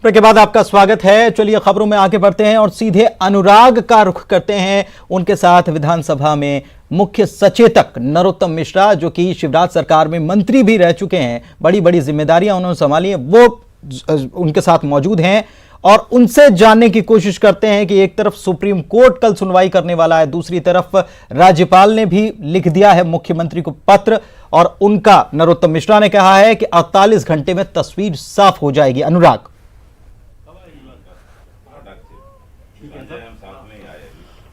Break के बाद आपका स्वागत है। चलिए खबरों में आगे बढ़ते हैं और सीधे अनुराग का रुख करते हैं। उनके साथ विधानसभा में मुख्य सचेतक नरोत्तम मिश्रा, जो कि शिवराज सरकार में मंत्री भी रह चुके हैं, बड़ी बड़ी जिम्मेदारियां उन्होंने संभाली हैं, वो उनके साथ मौजूद हैं और उनसे जानने की कोशिश करते हैं कि एक तरफ सुप्रीम कोर्ट कल सुनवाई करने वाला है, दूसरी तरफ राज्यपाल ने भी लिख दिया है मुख्यमंत्री को पत्र और उनका नरोत्तम मिश्रा ने कहा है कि 48 घंटे में तस्वीर साफ हो जाएगी। अनुराग,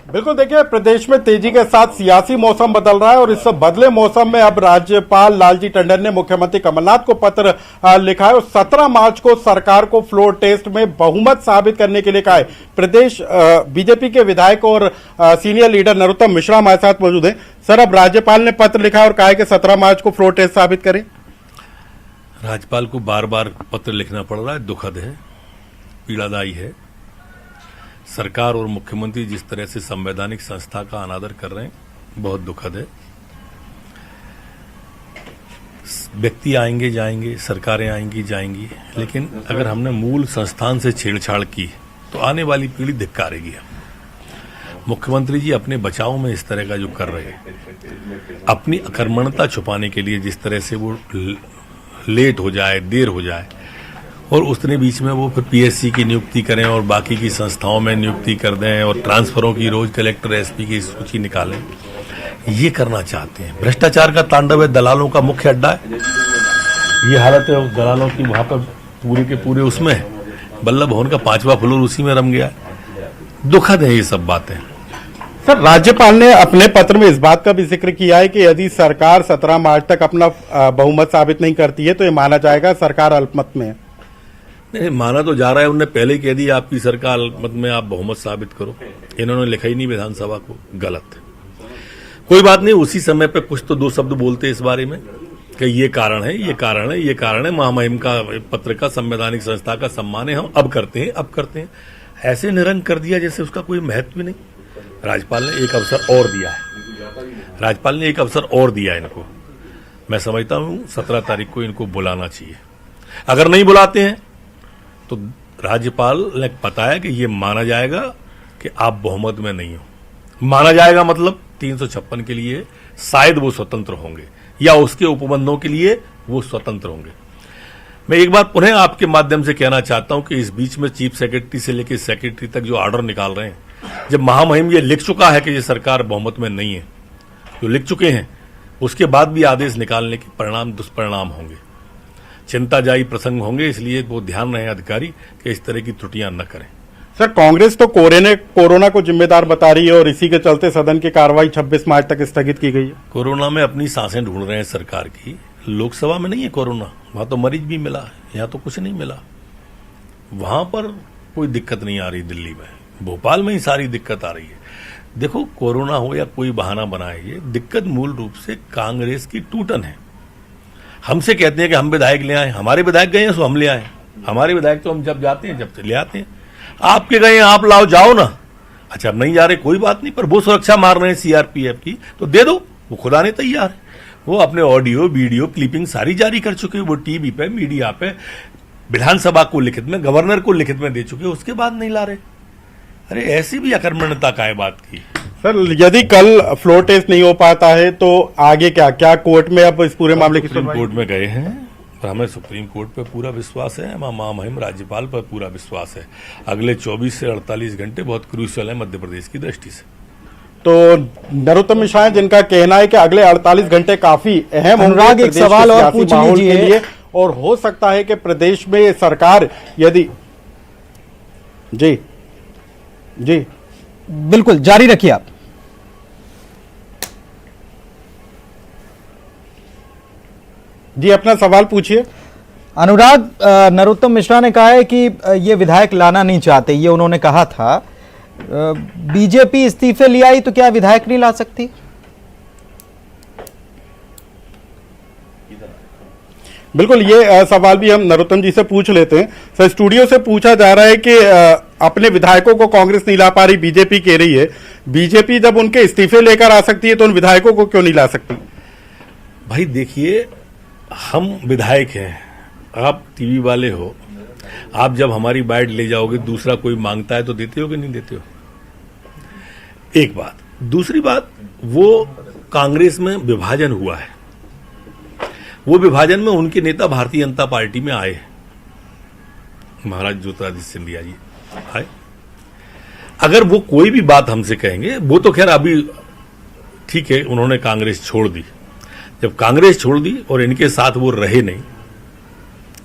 बिल्कुल देखिए, प्रदेश में तेजी के साथ सियासी मौसम बदल रहा है और इस बदले मौसम में अब राज्यपाल लालजी टंडन ने मुख्यमंत्री कमलनाथ को पत्र लिखा है और 17 मार्च को सरकार को फ्लोर टेस्ट में बहुमत साबित करने के लिए कहा है। प्रदेश बीजेपी के विधायक और सीनियर लीडर नरोत्तम मिश्रा हमारे साथ मौजूद हैं। सर, अब राज्यपाल ने पत्र लिखा है और कहा है कि 17 मार्च को फ्लोर टेस्ट साबित करें। राज्यपाल को बार बार पत्र लिखना पड़ रहा है, दुखद है, पीड़ादायी है। सरकार और मुख्यमंत्री जिस तरह से संवैधानिक संस्था का अनादर कर रहे हैं, बहुत दुखद है। व्यक्ति आएंगे जाएंगे, सरकारें आएंगी जाएंगी, लेकिन अगर हमने मूल संस्थान से छेड़छाड़ की तो आने वाली पीढ़ी धिक्कारेगी। मुख्यमंत्री जी अपने बचाव में इस तरह का जो कर रहे हैं, अपनी अकर्मण्यता छुपाने के लिए जिस तरह से वो लेट हो जाए, देर हो जाए और उतने बीच में वो फिर पीएससी की नियुक्ति करें और बाकी की संस्थाओं में नियुक्ति कर दें और ट्रांसफरों की रोज कलेक्टर एसपी की सूची निकालें, ये करना चाहते हैं। भ्रष्टाचार का तांडव है, दलालों का मुख्य अड्डा है। ये हालत है उस दलालों की, वहां पर पूरे के पूरे उसमें बल्लभ भवन का 5वां फ्लोर उसी में रम गया। दुखद है ये सब बातें। सर, राज्यपाल ने अपने पत्र में इस बात का भी जिक्र किया है कि यदि सरकार 17 मार्च तक अपना बहुमत साबित नहीं करती है तो ये माना जाएगा सरकार अल्पमत में है। नहीं, माना तो जा रहा है, उन्होंने पहले कह दिया आपकी सरकार अल्पमत में, आप बहुमत साबित करो। इन्होंने लिखा ही नहीं विधानसभा को, गलत। कोई बात नहीं, उसी समय पे कुछ तो दो शब्द बोलते इस बारे में कि ये कारण है, ये कारण है, ये कारण है, महामहिम का पत्र का, संवैधानिक संस्था का सम्मान है, हम अब करते हैं, अब करते हैं। ऐसे निरंक कर दिया जैसे उसका कोई महत्व नहीं। राज्यपाल ने एक अवसर और दिया है, राज्यपाल ने एक अवसर और दिया है इनको। मैं समझता हूं 17 तारीख को इनको बुलाना चाहिए। अगर नहीं बुलाते हैं तो राज्यपाल ने बताया कि ये माना जाएगा कि आप बहुमत में नहीं हो। माना जाएगा मतलब 356 के लिए शायद वो स्वतंत्र होंगे या उसके उपबंधों के लिए वो स्वतंत्र होंगे। मैं एक बार पुनः आपके माध्यम से कहना चाहता हूं कि इस बीच में चीफ सेक्रेटरी से लेकर सेक्रेटरी तक जो ऑर्डर निकाल रहे हैं, जब महामहिम ये लिख चुका है कि ये सरकार बहुमत में नहीं है, जो लिख चुके हैं, उसके बाद भी आदेश निकालने के परिणाम दुष्परिणाम होंगे, चिंताजायी प्रसंग होंगे। इसलिए वो ध्यान रहे अधिकारी कि इस तरह की त्रुटियां न करें। सर, कांग्रेस तो कोरोना को जिम्मेदार बता रही है और इसी के चलते सदन की कार्रवाई 26 मार्च तक स्थगित की गई है। कोरोना में अपनी सांसें ढूंढ रहे हैं सरकार की। लोकसभा में नहीं है कोरोना, वहां तो मरीज भी मिला है, यहाँ तो कुछ नहीं मिला। वहां पर कोई दिक्कत नहीं आ रही, दिल्ली में, भोपाल में ही सारी दिक्कत आ रही है। देखो, कोरोना हो या कोई बहाना बनाए, ये दिक्कत मूल रूप से कांग्रेस की टूटन है। हमसे कहते हैं कि हम विधायक ले आए, हमारे विधायक गए हैं सो हम ले आए। हमारे विधायक तो हम जब जाते हैं जब से ले आते हैं। आपके गए हैं, आप लाओ, जाओ ना। अच्छा, अब नहीं जा रहे, कोई बात नहीं, पर वो सुरक्षा मार रहे हैं सीआरपीएफ की, तो दे दो, वो खुद आने तैयार है। वो अपने ऑडियो वीडियो क्लिपिंग सारी जारी कर चुके हैं, वो टीवी पे, मीडिया पे, विधानसभा को लिखित में, गवर्नर को लिखित में दे चुके हैं, उसके बाद नहीं ला रहे। अरे ऐसी भी अकर्मण्यता का है बात की। सर, यदि कल फ्लोर टेस्ट नहीं हो पाता है तो आगे क्या कोर्ट में अब इस पूरे मामले की सुप्रीम कोर्ट में गए हैं और हमें सुप्रीम कोर्ट पर पूरा विश्वास है, महामहिम राज्यपाल पर पूरा विश्वास है। अगले 24 से 48 घंटे बहुत क्रूशियल है मध्य प्रदेश की दृष्टि से। तो नरोत्तम मिश्रा है जिनका कहना है कि अगले 48 घंटे काफी अहम अनुराग, एक सवाल और पूछ लीजिए। और हो सकता है कि प्रदेश में सरकार यदि जी बिल्कुल जारी रखिए आप। जी, अपना सवाल पूछिए। अनुराग, नरोत्तम मिश्रा ने कहा है कि ये विधायक लाना नहीं चाहते, ये उन्होंने कहा था। बीजेपी इस्तीफे ले आई तो क्या विधायक नहीं ला सकती? बिल्कुल, ये सवाल भी हम नरोत्तम जी से पूछ लेते हैं। सर, स्टूडियो से पूछा जा रहा है कि अपने विधायकों को कांग्रेस नहीं ला पा रही, बीजेपी कह रही है। बीजेपी जब उनके इस्तीफे लेकर आ सकती है तो उन विधायकों को क्यों नहीं ला सकती? भाई देखिए, हम विधायक हैं, आप टीवी वाले हो, आप जब हमारी बाइट ले जाओगे, दूसरा कोई मांगता है तो देते हो कि नहीं देते हो? एक बात। दूसरी बात, वो कांग्रेस में विभाजन हुआ है, वो विभाजन में उनके नेता भारतीय जनता पार्टी में आए, महाराज ज्योतिरादित्य सिंधिया जी आए। अगर वो कोई भी बात हमसे कहेंगे, वो तो खैर अभी ठीक है, उन्होंने कांग्रेस छोड़ दी। जब कांग्रेस छोड़ दी और इनके साथ वो रहे नहीं,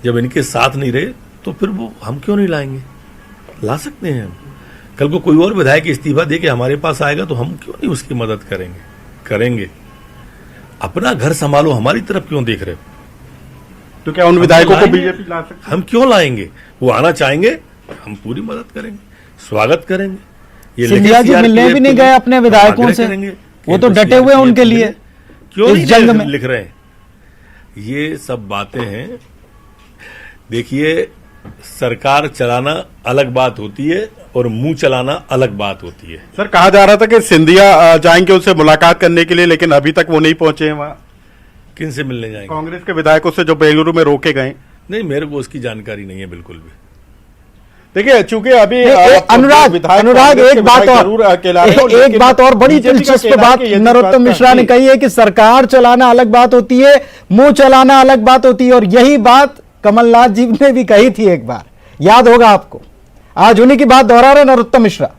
जब इनके साथ नहीं रहे तो फिर वो हम क्यों नहीं लाएंगे? ला सकते हैं हम। कल को कोई और विधायक इस्तीफा दे के हमारे पास आएगा तो हम क्यों नहीं उसकी मदद करेंगे? करेंगे। अपना घर संभालो, हमारी तरफ क्यों देख रहे हो? तो क्या उन विधायकों को बीजेपी ला सकती है? हम क्यों लाएंगे? वो आना चाहेंगे, हम पूरी मदद करेंगे, स्वागत करेंगे। सिंधिया जी मिलने भी नहीं गए अपने विधायकों से, वो तो डटे हुए हैं उनके लिए। क्यों इस नहीं जंग में लिख रहे हैं? ये सब बातें हैं। देखिए, सरकार चलाना अलग बात होती है और मुंह चलाना अलग बात होती है। सर, कहा जा रहा था कि सिंधिया जाएंगे उनसे मुलाकात करने के लिए, लेकिन अभी तक वो नहीं पहुंचे हैं वहां। किन से मिलने जाएंगे? कांग्रेस के विधायकों से जो बेंगलुरु में रोके गए। नहीं, मेरे को उसकी जानकारी नहीं है बिल्कुल भी। देखिए, चूंकि अभी अनुराग एक बात और बड़ी दिलचस्प बात नरोत्तम मिश्रा ने कही है कि सरकार चलाना अलग बात होती है, मुंह चलाना अलग बात होती है। और यही बात कमलनाथ जी ने भी कही थी एक बार, याद होगा आपको। आज उन्हीं की बात दोहरा रहे नरोत्तम मिश्रा।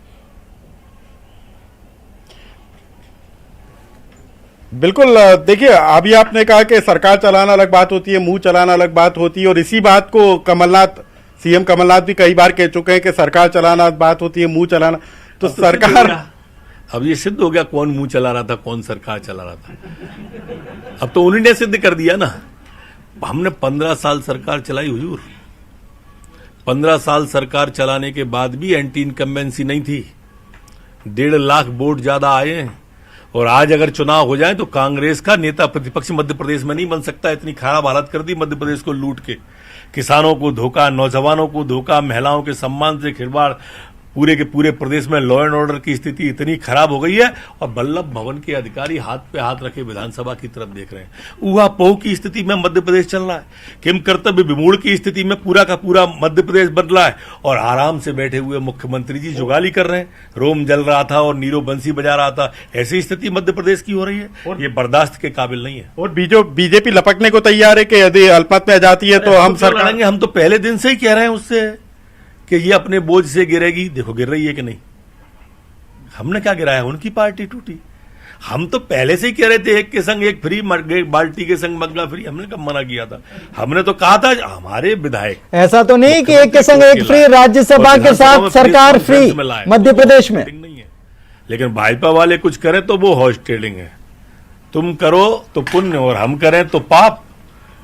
बिल्कुल। देखिए, अभी आपने कहा कि सरकार चलाना अलग बात होती है, मुंह चलाना अलग बात होती है, और इसी बात को सीएम कमलनाथ भी कई बार कह चुके हैं कि सरकार चलाना बात होती है, मुंह चलाना। तो सरकार, अब ये सिद्ध हो गया कौन मुंह चला रहा था, कौन सरकार चला रहा था। अब तो उन्हीं ने सिद्ध कर दिया ना। हमने 15 साल सरकार चलाई हुजूर। 15 साल सरकार चलाने के बाद भी एंटी इनकम्बेंसी नहीं थी। 1.5 लाख वोट ज्यादा आए हैं। और आज अगर चुनाव हो जाए तो कांग्रेस का नेता प्रतिपक्ष मध्य प्रदेश में नहीं बन सकता। इतनी खराब हालत कर दी मध्य प्रदेश को लूट के। किसानों को धोखा, नौजवानों को धोखा, महिलाओं के सम्मान से खिलवाड़, पूरे के पूरे प्रदेश में लॉ एंड ऑर्डर की स्थिति इतनी खराब हो गई है। और वल्लभ भवन के अधिकारी हाथ पे हाथ रखे विधानसभा की तरफ देख रहे हैं। ऊहापोह की स्थिति में मध्य प्रदेश चल रहा है। किम कर्तव्य विमूढ़ की स्थिति में पूरा का पूरा मध्य प्रदेश बदला है। और आराम से बैठे हुए मुख्यमंत्री जी जुगाली कर रहे हैं। रोम जल रहा था और नीरो बंसी बजा रहा था। ऐसी स्थिति मध्य प्रदेश की हो रही है और ये बर्दाश्त के काबिल नहीं है। और बीजेपी लपकने को तैयार है कि यदि अल्पमत में आ जाती है तो हम सरकार लड़ेंगे। हम तो पहले दिन से ही कह रहे हैं उससे कि ये अपने बोझ से गिरेगी। देखो गिर रही है कि नहीं। हमने क्या गिराया? उनकी पार्टी टूटी। हम तो पहले से ही कह रहे थे एक के संग एक फ्री, बाल्टी के संग मग्गा फ्री। हमने कब मना किया था? हमने तो कहा था हमारे विधायक, ऐसा तो नहीं कि एक के संग एक फ्री, राज्यसभा के साथ सरकार फ्री मध्य प्रदेश में नहीं है। लेकिन भाजपा वाले कुछ करें तो वो हॉर्स ट्रेडिंग है। तुम करो तो पुण्य और हम करें तो पाप।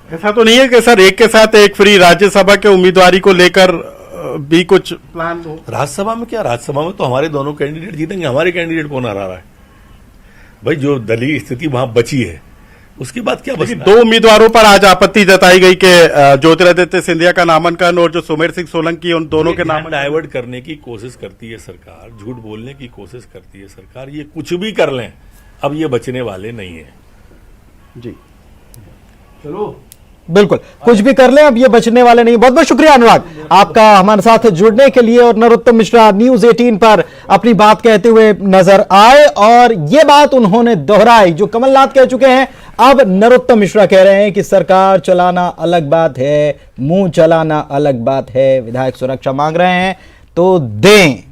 ऐसा तो नहीं है कि सर एक के साथ एक फ्री राज्यसभा के उम्मीदवारी को लेकर भी कुछ प्लान हो? राज्यसभा में क्या? राज्यसभा में तो हमारे दोनों कैंडिडेट जीतेंगे। हमारे कैंडिडेट कौन हरा रहा है भाई? जो दलीय स्थिति वहां बची है उसके बाद क्या बचा? 2 उम्मीदवारों पर आज आपत्ति जताई गई कि ज्योतिरादित्य सिंधिया का नामांकन और जो सुमेर सिंह सोलंकी, उन दोनों के नाम डाइवर्ट करने की कोशिश करती है सरकार, झूठ बोलने की कोशिश करती है सरकार। ये कुछ भी कर लें, अब ये बचने वाले नहीं है जी। चलो बिल्कुल, कुछ भी कर लें, अब ये बचने वाले नहीं। बहुत बहुत शुक्रिया अनुराग आपका हमारे साथ जुड़ने के लिए। और नरोत्तम मिश्रा न्यूज 18 पर अपनी बात कहते हुए नजर आए और ये बात उन्होंने दोहराई जो कमलनाथ कह चुके हैं। अब नरोत्तम मिश्रा कह रहे हैं कि सरकार चलाना अलग बात है, मुंह चलाना अलग बात है। विधायक सुरक्षा मांग रहे हैं तो दें।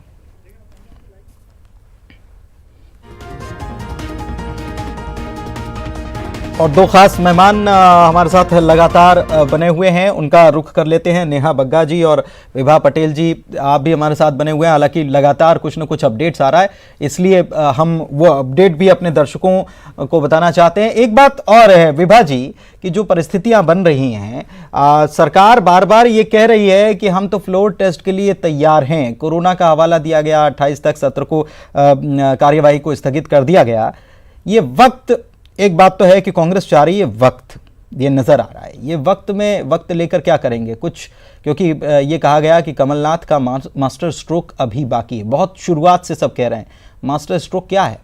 और 2 खास मेहमान हमारे साथ लगातार बने हुए हैं, उनका रुख कर लेते हैं। नेहा बग्गा जी और विभा पटेल जी, आप भी हमारे साथ बने हुए हैं। हालांकि लगातार कुछ न कुछ अपडेट्स आ रहा है, इसलिए हम वो अपडेट भी अपने दर्शकों को बताना चाहते हैं। एक बात और है विभा जी कि जो परिस्थितियां बन रही हैं, सरकार बार बार ये कह रही है कि हम तो फ्लोर टेस्ट के लिए तैयार हैं। कोरोना का हवाला दिया गया, 28 तक सत्र को कार्यवाही को स्थगित कर दिया गया। ये वक्त, एक बात तो है कि कांग्रेस चाह रही है वक्त, ये नजर आ रहा है। ये वक्त में वक्त लेकर क्या करेंगे कुछ, क्योंकि ये कहा गया कि कमलनाथ का मास्टर स्ट्रोक अभी बाकी है। बहुत शुरुआत से सब कह रहे हैं, मास्टर स्ट्रोक क्या है?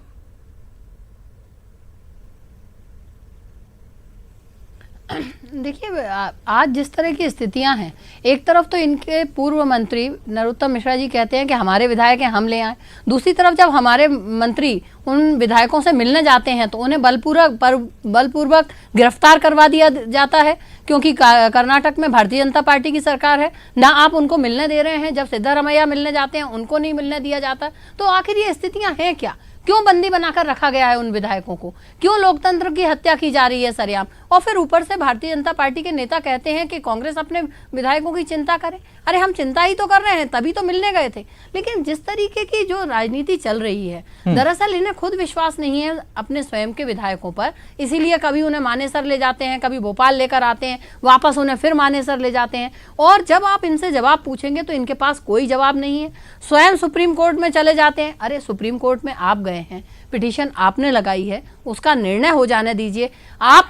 देखिए, आज जिस तरह की स्थितियां हैं, एक तरफ तो इनके पूर्व मंत्री नरोत्तम मिश्रा जी कहते हैं कि हमारे विधायक हैं, हम ले आए। दूसरी तरफ जब हमारे मंत्री उन विधायकों से मिलने जाते हैं तो उन्हें बलपूर्वक गिरफ्तार करवा दिया जाता है, क्योंकि कर्नाटक में भारतीय जनता पार्टी की सरकार है। ना आप उनको मिलने दे रहे हैं, जब सिद्धारमैया मिलने जाते हैं उनको नहीं मिलने दिया जाता। तो आखिर ये स्थितियां हैं क्या? क्यों बंदी बनाकर रखा गया है उन विधायकों को? क्यों लोकतंत्र की हत्या की जा रही है सरेआम? और फिर ऊपर से भारतीय जनता पार्टी के नेता कहते हैं कि कांग्रेस अपने विधायकों की चिंता करे। अरे हम चिंता ही तो कर रहे हैं, तभी तो मिलने गए थे। लेकिन जिस तरीके की जो राजनीति चल रही है, दरअसल इन्हें खुद विश्वास नहीं है अपने स्वयं के विधायकों पर, इसीलिए कभी उन्हें मानेसर ले जाते हैं, कभी भोपाल लेकर आते हैं, वापस उन्हें फिर मानेसर ले जाते हैं। और जब आप इनसे जवाब पूछेंगे तो इनके पास कोई जवाब नहीं है। स्वयं सुप्रीम कोर्ट में चले जाते हैं। अरे सुप्रीम कोर्ट में आप गए हैं, पिटीशन आपने लगाई है, उसका निर्णय हो जाने दीजिए। आप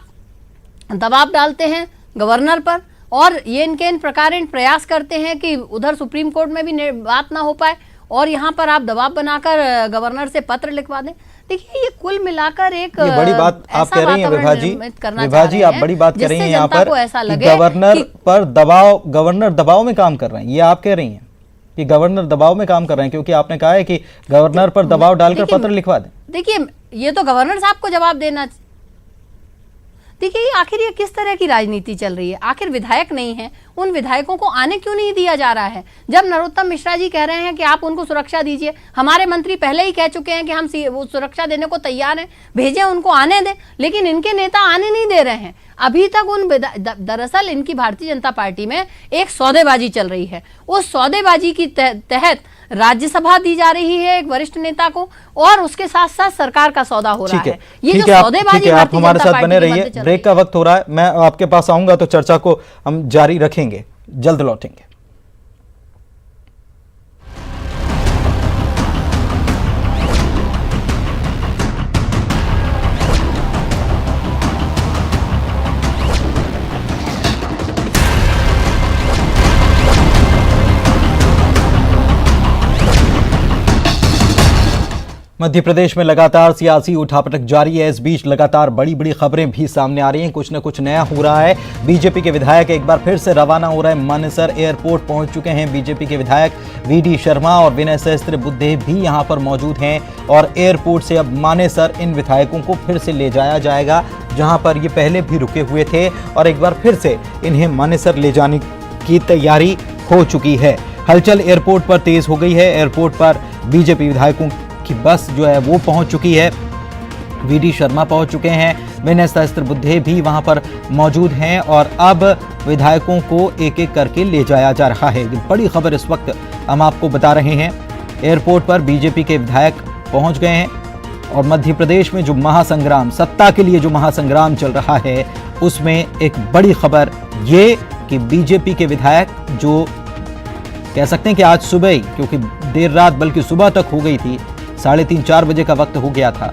दबाव डालते हैं गवर्नर पर, और ये इन प्रकार प्रयास करते हैं कि उधर सुप्रीम कोर्ट में भी बात ना हो पाए, और यहाँ पर आप दबाव बनाकर गवर्नर से पत्र लिखवा दें। देखिए, ये कुल मिलाकर एक बड़ी बात आप कह रही हैं विभा जी, आप बड़ी बात कर रही हैं यहाँ पर कि गवर्नर दबाव में काम कर रहे हैं। ये आप कह रही हैं कि गवर्नर दबाव में काम कर रहे हैं, क्योंकि आपने कहा है कि गवर्नर पर दबाव डालकर पत्र लिखवा दें। देखिए, ये तो गवर्नर साहब को जवाब देना। देखिए, आखिर ये किस तरह की राजनीति चल रही है? आखिर विधायक नहीं है, उन विधायकों को आने क्यों नहीं दिया जा रहा है? जब नरोत्तम मिश्रा जी कह रहे हैं कि आप उनको सुरक्षा दीजिए, हमारे मंत्री पहले ही कह चुके हैं कि हम वो सुरक्षा देने को तैयार हैं, भेजें उनको, आने दें। लेकिन इनके नेता आने नहीं दे रहे हैं अभी तक। दरअसल इनकी भारतीय जनता पार्टी में एक सौदेबाजी चल रही है। उस सौदेबाजी की तहत राज्यसभा दी जा रही है एक वरिष्ठ नेता को, और उसके साथ साथ सरकार का सौदा हो रहा है। ये जो सौदेबाजी, आप हमारे साथ बने रहिए, ब्रेक का वक्त हो रहा है। मैं आपके पास आऊंगा तो चर्चा को हम जारी रखेंगे, जल्द लौटेंगे। मध्य प्रदेश में लगातार सियासी उठापटक जारी है। इस बीच लगातार बड़ी बड़ी खबरें भी सामने आ रही हैं, कुछ न कुछ नया हो रहा है। बीजेपी के विधायक एक बार फिर से रवाना हो रहे हैं। मानेसर एयरपोर्ट पहुंच चुके हैं बीजेपी के विधायक वीडी शर्मा और विनय सहस्त्रबुद्धे भी यहां पर मौजूद हैं, और एयरपोर्ट से अब मानेसर इन विधायकों को फिर से ले जाया जाएगा, जहां पर ये पहले भी रुके हुए थे, और एक बार फिर से इन्हें मानेसर ले जाने की तैयारी हो चुकी है। हलचल एयरपोर्ट पर तेज हो गई है। एयरपोर्ट पर बीजेपी विधायकों की बस जो है वो पहुंच चुकी है। वीडी शर्मा पहुंच चुके हैं, विनय सहस्त्रबुद्धे भी वहां पर मौजूद हैं, और अब विधायकों को एक एक करके ले जाया जा रहा है। बड़ी खबर इस वक्त हम आपको बता रहे हैं। एयरपोर्ट पर बीजेपी के विधायक पहुंच गए हैं, और मध्य प्रदेश में जो महासंग्राम, सत्ता के लिए जो महासंग्राम चल रहा है, उसमें एक बड़ी खबर ये कि बीजेपी के विधायक, जो कह सकते हैं कि आज सुबह ही, क्योंकि देर रात बल्कि सुबह तक हो गई थी, 3:30-4 बजे का वक्त हो गया था,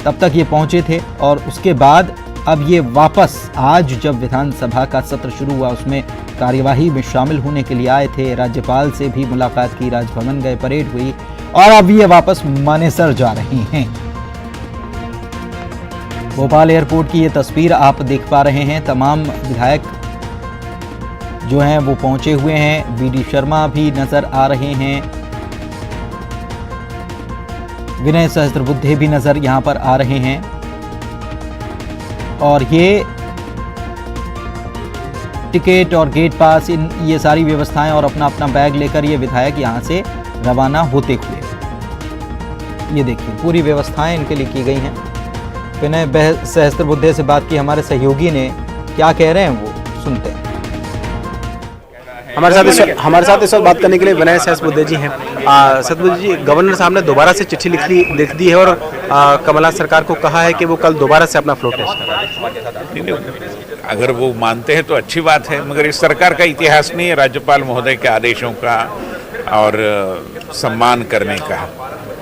तब तक ये पहुंचे थे, और उसके बाद अब ये वापस आज जब विधानसभा का सत्र शुरू हुआ उसमें कार्यवाही में शामिल होने के लिए आए थे। राज्यपाल से भी मुलाकात की, राजभवन गए, परेड हुई, और अब ये वापस मानेसर जा रहे हैं। भोपाल एयरपोर्ट की ये तस्वीर आप देख पा रहे हैं। तमाम विधायक जो हैं वो पहुंचे हुए हैं। वीडी शर्मा भी नजर आ रहे हैं, विनय सहस्त्रबुद्धे भी नजर यहां पर आ रहे हैं, और ये टिकट और गेट पास, ये सारी व्यवस्थाएं और अपना अपना बैग लेकर ये विधायक यहां से रवाना होते हुए। ये देखिए पूरी व्यवस्थाएं इनके लिए की गई हैं। विनय सहस्त्रबुद्धे से बात की हमारे सहयोगी ने, क्या कह रहे हैं वो सुनते हैं। हमारे साथ इस वक्त बात करने के लिए विनय सहस्त्रबुद्धे जी हैं। सहस्त्रबुद्धे जी, गवर्नर साहब ने दोबारा से चिट्ठी लिख दी है, और कमलनाथ सरकार को कहा है कि वो कल दोबारा से अपना फ्लो टेस्ट करें। अगर वो मानते हैं तो अच्छी बात है, मगर इस सरकार का इतिहास नहीं है राज्यपाल महोदय के आदेशों का और सम्मान करने का,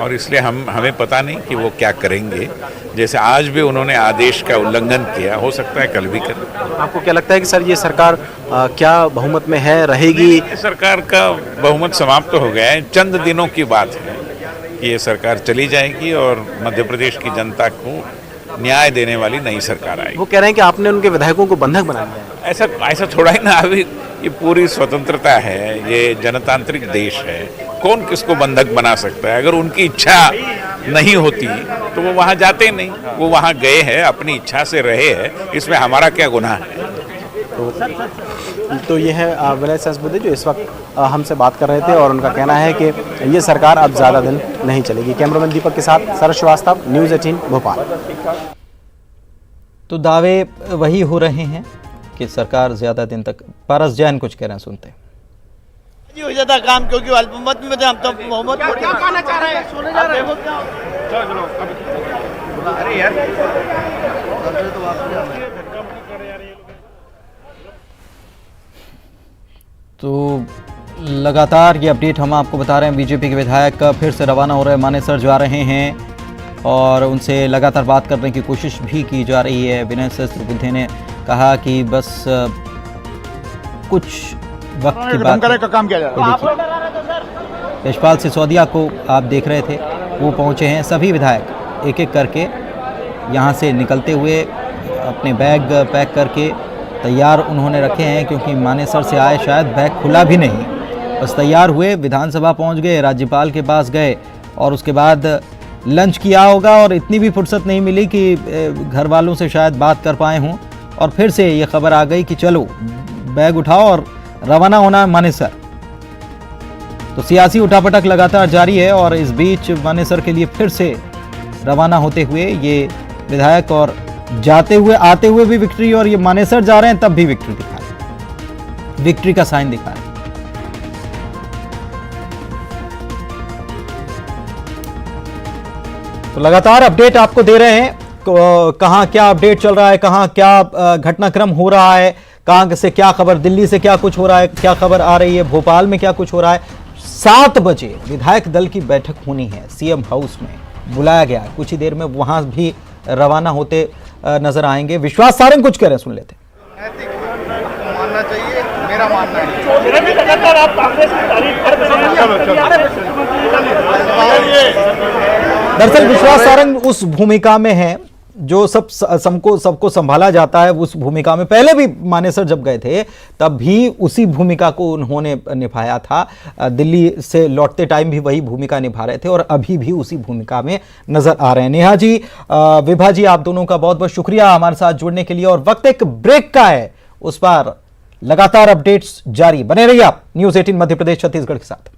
और इसलिए हमें पता नहीं कि वो क्या करेंगे। जैसे आज भी उन्होंने आदेश का उल्लंघन किया, हो सकता है कल भी करें। आपको क्या लगता है कि सर ये सरकार क्या बहुमत में है, रहेगी? सरकार का बहुमत समाप्त हो गया है, चंद दिनों की बात है कि ये सरकार चली जाएगी और मध्य प्रदेश की जनता को न्याय देने वाली नई सरकार आएगी। वो कह रहे हैं कि आपने उनके विधायकों को बंधक बना दिया है। ऐसा ऐसा थोड़ा ही ना, अभी ये पूरी स्वतंत्रता है, ये जनतांत्रिक देश है, कौन किसको बंधक बना सकता है। अगर उनकी इच्छा नहीं होती तो वो वहाँ जाते नहीं, वो वहाँ गए हैं, अपनी इच्छा से रहे हैं, इसमें हमारा क्या गुनाह है। तो ये है विनय सहस्त्रबुद्धे जो इस वक्त हमसे बात कर रहे थे और उनका कहना है कि ये सरकार अब ज़्यादा दिन नहीं चलेगी। कैमरामैन दीपक के साथ सरस श्रीवास्तव, न्यूज़ 18 भोपाल। तो दावे वही हो रहे हैं कि सरकार ज्यादा दिन तक। पारस जैन कुछ कह रहे हैं, सुनते हैं। हो जाता काम, क्योंकि अल्पमत में हम तो बहुमत क्या कहना चाह रहे हैं, सोने जा रहे हैं। अरे यार तो लगातार ये अपडेट हम आपको बता रहे हैं। बीजेपी के विधायक फिर से रवाना हो रहे हैं, मानेसर जा रहे हैं और उनसे लगातार बात करने की कोशिश भी की जा रही है। विनय सहस्त्रबुद्धे ने कहा कि बस कुछ वक्त की बात का काम किया जा रहा है। यशपाल सिसोदिया को आप देख रहे थे, वो पहुंचे हैं। सभी विधायक एक एक करके यहाँ से निकलते हुए अपने बैग पैक करके तैयार उन्होंने रखे हैं, क्योंकि मानेसर से आए, शायद बैग खुला भी नहीं, बस तैयार हुए, विधानसभा पहुंच गए, राज्यपाल के पास गए और उसके बाद लंच किया होगा और इतनी भी फुर्सत नहीं मिली कि घर वालों से शायद बात कर पाए हों और फिर से ये खबर आ गई कि चलो बैग उठाओ और रवाना होना है मानेसर। तो सियासी उठापटक लगातार जारी है और इस बीच मानेसर के लिए फिर से रवाना होते हुए ये विधायक और जाते हुए आते हुए भी विक्ट्री, और ये मानेसर जा रहे हैं तब भी विक्ट्री दिखा रहे हैं, विक्ट्री का साइन दिखा रहे हैं। तो लगातार अपडेट आपको दे रहे हैं, कहां क्या अपडेट चल रहा है, कहां क्या घटनाक्रम हो रहा है, कहां से क्या खबर, दिल्ली से क्या कुछ हो रहा है, क्या खबर आ रही है, भोपाल में क्या कुछ हो रहा है। 7 बजे विधायक दल की बैठक होनी है, सीएम हाउस में बुलाया गया, कुछ ही देर में वहां भी रवाना होते नजर आएंगे। विश्वास सारंग कुछ कह रहे हैं, सुन लेते हैं। मानना चाहिए, मेरा मानना है। आप कांग्रेस की तारीफ कर दरअसल विश्वास सारंग उस भूमिका में है जो सबको संभाला जाता है। उस भूमिका में पहले भी मानेसर जब गए थे तब भी उसी भूमिका को उन्होंने निभाया था। दिल्ली से लौटते टाइम भी वही भूमिका निभा रहे थे और अभी भी उसी भूमिका में नजर आ रहे हैं। नेहा जी, विभा जी, आप दोनों का बहुत बहुत शुक्रिया हमारे साथ जुड़ने के लिए। और वक्त एक ब्रेक का है, उस पर लगातार अपडेट्स जारी, बने रहिए आप न्यूज़ 18 मध्य प्रदेश छत्तीसगढ़ के साथ।